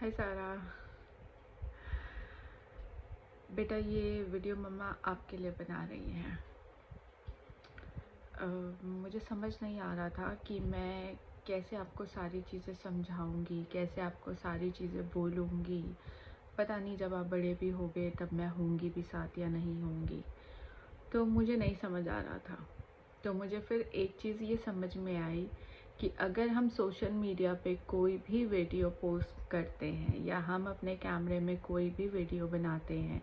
हाय सारा। बेटा ये वीडियो मम्मा आपके लिए बना रही हैं। मुझे समझ नहीं आ रहा था कि मैं कैसे आपको सारी चीज़ें समझाऊंगी, कैसे आपको सारी चीज़ें बोलूंगी। पता नहीं जब आप बड़े भी हो गए तब मैं होंगी भी साथ या नहीं होंगी, तो मुझे नहीं समझ आ रहा था। तो मुझे फिर एक चीज़ ये समझ में आई कि अगर हम सोशल मीडिया पे कोई भी वीडियो पोस्ट करते हैं या हम अपने कैमरे में कोई भी वीडियो बनाते हैं,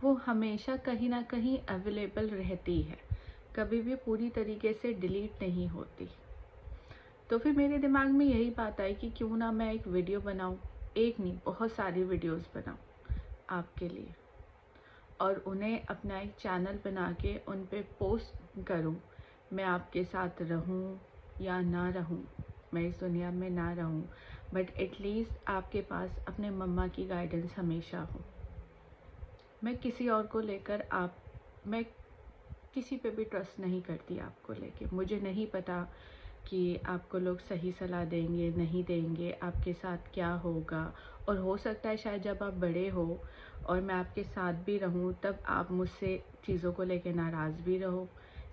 वो हमेशा कहीं ना कहीं अवेलेबल रहती है, कभी भी पूरी तरीके से डिलीट नहीं होती। तो फिर मेरे दिमाग में यही बात आई कि क्यों ना मैं एक वीडियो बनाऊं, एक नहीं बहुत सारी वीडियोस बनाऊं आपके लिए, और उन्हें अपना एक चैनल बना के उन पे पोस्ट करूं। मैं आपके साथ रहूं या ना रहूं, मैं इस दुनिया में ना रहूं, बट एटलीस्ट आपके पास अपने मम्मा की गाइडेंस हमेशा हो। मैं किसी और को लेकर मैं किसी पे भी ट्रस्ट नहीं करती आपको लेके। मुझे नहीं पता कि आपको लोग सही सलाह देंगे नहीं देंगे, आपके साथ क्या होगा। और हो सकता है शायद जब आप बड़े हो और मैं आपके साथ भी रहूं तब आप मुझसे चीज़ों को लेकर नाराज़ भी रहो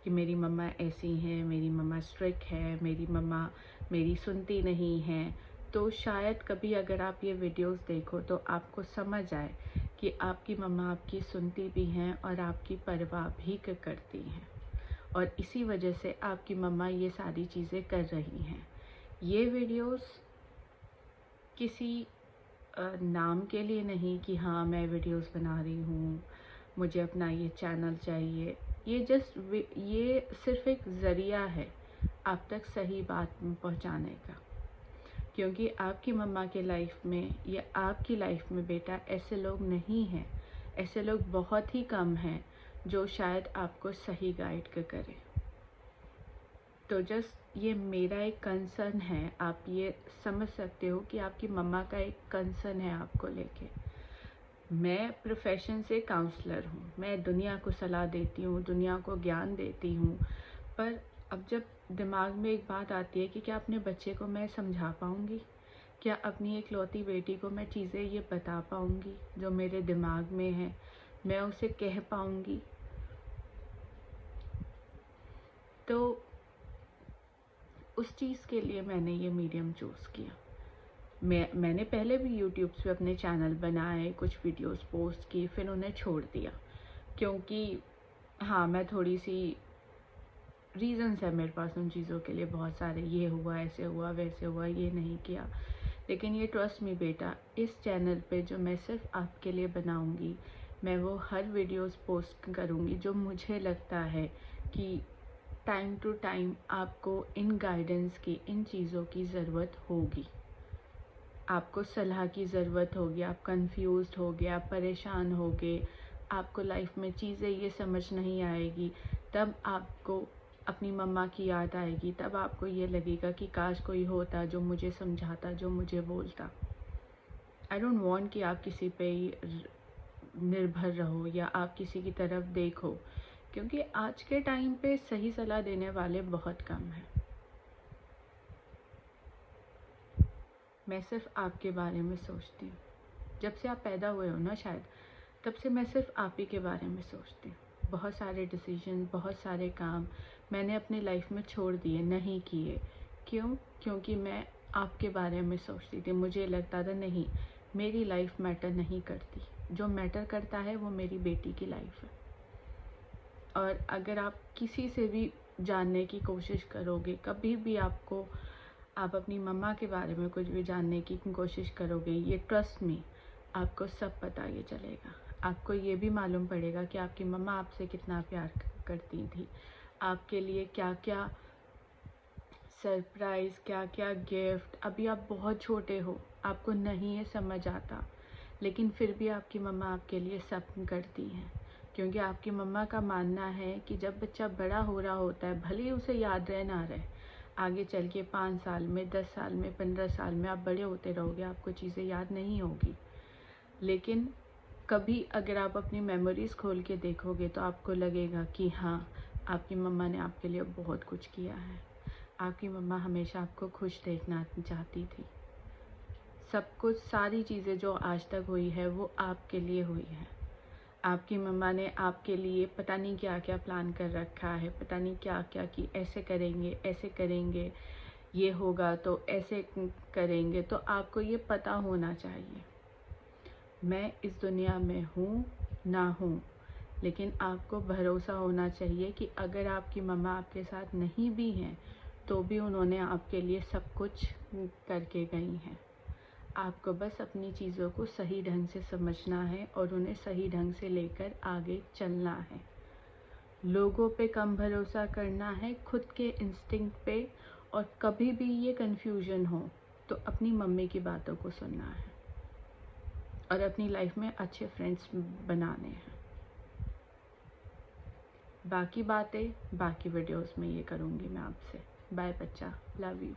कि मेरी मम्मा ऐसी हैं, मेरी मम्मा स्ट्रिक्ट है, मेरी मम्मा मेरी सुनती नहीं है। तो शायद कभी अगर आप ये वीडियोस देखो तो आपको समझ आए कि आपकी मम्मा आपकी सुनती भी हैं और आपकी परवाह भी करती हैं, और इसी वजह से आपकी मम्मा ये सारी चीज़ें कर रही हैं। ये वीडियोस किसी नाम के लिए नहीं कि हाँ मैं वीडियोस बना रही हूँ, मुझे अपना ये चैनल चाहिए। ये सिर्फ एक ज़रिया है आप तक सही बात पहुँचाने का। क्योंकि आपकी मम्मा के लाइफ में या आपकी लाइफ में बेटा ऐसे लोग नहीं हैं, ऐसे लोग बहुत ही कम हैं जो शायद आपको सही गाइड करें। तो जस्ट ये मेरा एक कंसर्न है, आप ये समझ सकते हो कि आपकी मम्मा का एक कंसर्न है आपको लेके। मैं प्रोफेशन से काउंसलर हूँ, मैं दुनिया को सलाह देती हूँ, दुनिया को ज्ञान देती हूँ, पर अब जब दिमाग में एक बात आती है कि क्या अपने बच्चे को मैं समझा पाऊँगी, क्या अपनी इकलौती बेटी को मैं चीज़ें ये बता पाऊँगी जो मेरे दिमाग में है, मैं उसे कह पाऊँगी। तो उस चीज़ के लिए मैंने ये मीडियम चूज़ किया। मैंने पहले भी यूट्यूब पे अपने चैनल बनाए, कुछ वीडियोस पोस्ट की, फिर उन्हें छोड़ दिया क्योंकि हाँ मैं थोड़ी सी रीज़न्स है मेरे पास उन चीज़ों के लिए बहुत सारे, ये हुआ, ऐसे हुआ, वैसे हुआ, ये नहीं किया। लेकिन ये ट्रस्ट मी बेटा, इस चैनल पे जो मैं सिर्फ आपके लिए बनाऊंगी, मैं वो हर वीडियोस पोस्ट करूंगी जो मुझे लगता है कि टाइम टू टाइम आपको इन गाइडेंस की, इन चीज़ों की ज़रूरत होगी, आपको सलाह की ज़रूरत होगी, आप कंफ्यूज्ड होगे, आप परेशान होगे, आपको लाइफ में चीज़ें ये समझ नहीं आएगी, तब आपको अपनी मम्मा की याद आएगी, तब आपको ये लगेगा कि काश कोई होता जो मुझे समझाता, जो मुझे बोलता। आई डोंट वांट कि आप किसी पे निर्भर रहो या आप किसी की तरफ देखो, क्योंकि आज के टाइम पे सही सलाह देने वाले बहुत कम हैं। मैं सिर्फ आपके बारे में सोचती हूँ। जब से आप पैदा हुए हो ना शायद, तब से मैं सिर्फ आप ही के बारे में सोचती हूँ। बहुत सारे डिसीजन, बहुत सारे काम मैंने अपनी लाइफ में छोड़ दिए, नहीं किए। क्यों? क्योंकि मैं आपके बारे में सोचती थी। मुझे लगता था नहीं, मेरी लाइफ मैटर नहीं करती, जो मैटर करता है वो मेरी बेटी की लाइफ है। और अगर आप किसी से भी जानने की कोशिश करोगे, कभी भी आप अपनी मम्मा के बारे में कुछ भी जानने की कोशिश करोगे, ये ट्रस्ट मी, आपको सब पता ये चलेगा। आपको ये भी मालूम पड़ेगा कि आपकी मम्मा आपसे कितना प्यार करती थी, आपके लिए क्या क्या सरप्राइज़, क्या क्या गिफ्ट। अभी आप बहुत छोटे हो, आपको नहीं ये समझ आता, लेकिन फिर भी आपकी मम्मा आपके लिए सब करती हैं, क्योंकि आपकी मम्मा का मानना है कि जब बच्चा बड़ा हो रहा होता है, भले ही उसे याद रहे ना रहे, आगे चल के 5 साल में, 10 साल में, 15 साल में आप बड़े होते रहोगे, आपको चीज़ें याद नहीं होगी, लेकिन कभी अगर आप अपनी मेमोरीज़ खोल के देखोगे तो आपको लगेगा कि हाँ, आपकी मम्मा ने आपके लिए बहुत कुछ किया है। आपकी मम्मा हमेशा आपको खुश देखना चाहती थी, सब कुछ, सारी चीज़ें जो आज तक हुई है वो आपके लिए हुई है। आपकी मम्मा ने आपके लिए पता नहीं क्या क्या प्लान कर रखा है, पता नहीं क्या क्या कि ऐसे करेंगे, ये होगा तो ऐसे करेंगे। तो आपको ये पता होना चाहिए, मैं इस दुनिया में हूँ ना हूँ, लेकिन आपको भरोसा होना चाहिए कि अगर आपकी मम्मा आपके साथ नहीं भी हैं तो भी उन्होंने आपके लिए सब कुछ करके गई हैं। आपको बस अपनी चीज़ों को सही ढंग से समझना है और उन्हें सही ढंग से लेकर आगे चलना है। लोगों पे कम भरोसा करना है, खुद के इंस्टिंक्ट पे। और कभी भी ये कन्फ्यूजन हो तो अपनी मम्मी की बातों को सुनना है और अपनी लाइफ में अच्छे फ्रेंड्स बनाने हैं। बाकी बातें बाकी वीडियोस में ये करूँगी मैं आपसे। बाय बच्चा, लव यू।